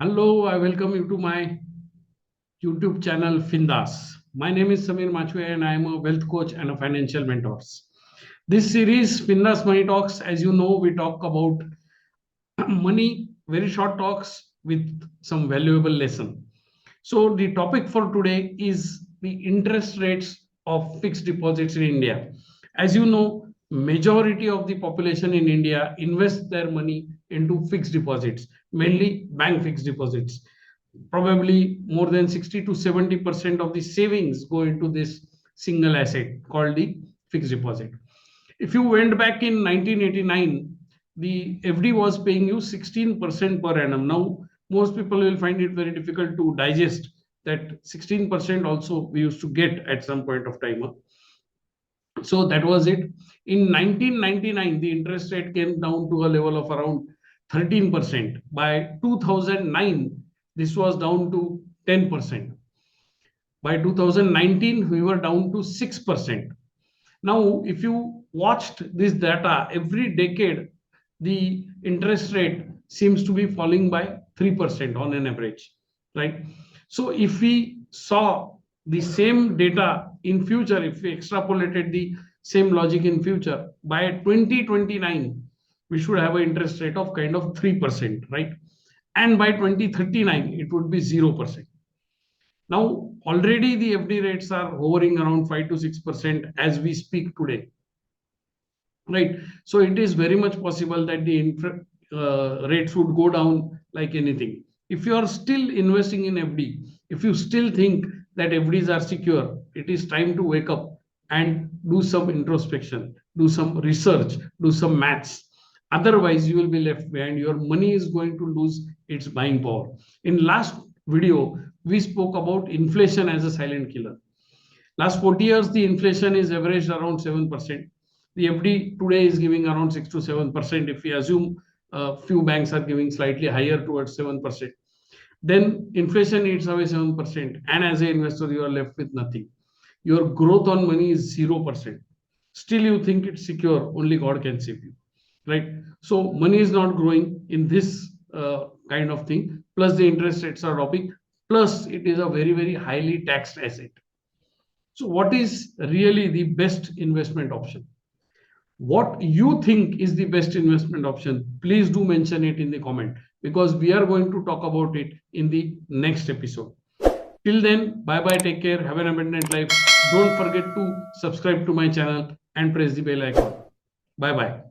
Hello, I welcome you to my YouTube channel FINDAS. My name is Samir Machwe and I am a wealth coach and a financial mentor. This series, FINDAS Money Talks, as you know, we talk about money, very short talks with some valuable lesson. So the topic for today is the interest rates of fixed deposits in India. As you know, majority of the population in India invests their money into fixed deposits, mainly bank fixed deposits. Probably more than 60 to 70% of the savings go into this single asset called the fixed deposit. If you went back in 1989, the FD was paying you 16% per annum. Now, most people will find it very difficult to digest that 16% also we used to get at some point of time. So that was it. In 1999, the interest rate came down to a level of around 13%. By 2009, this was down to 10%. By 2019, we were down to 6%. Now, if you watched this data, every decade, the interest rate seems to be falling by 3% on an average, right? So if we saw the same data in future, if we extrapolated the same logic in future, by 2029, we should have an interest rate of kind of 3%, right? And by 2039, it would be 0%. Now, already the FD rates are hovering around 5 to 6% as we speak today, right? So it is very much possible that the rates would go down like anything. If you are still investing in FD, if you still think that FDs are secure, it is time to wake up and do some introspection, do some research, do some maths. Otherwise, you will be left behind. Your money is going to lose its buying power. In last video, we spoke about inflation as a silent killer. Last 40 years, the inflation is averaged around 7%. The FD today is giving around 6 to 7%. If we assume a few banks are giving slightly higher towards 7%, then inflation eats away 7%. And as an investor, you are left with nothing. Your growth on money is 0%. Still, you think it's secure, only God can save you, right? So, money is not growing in this kind of thing. Plus, the interest rates are dropping. Plus, it is a very, very highly taxed asset. So, what is really the best investment option? What you think is the best investment option? Please do mention it in the comment because we are going to talk about it in the next episode. Till then, bye bye, take care, have an abundant life. Don't forget to subscribe to my channel and press the bell icon. Bye bye.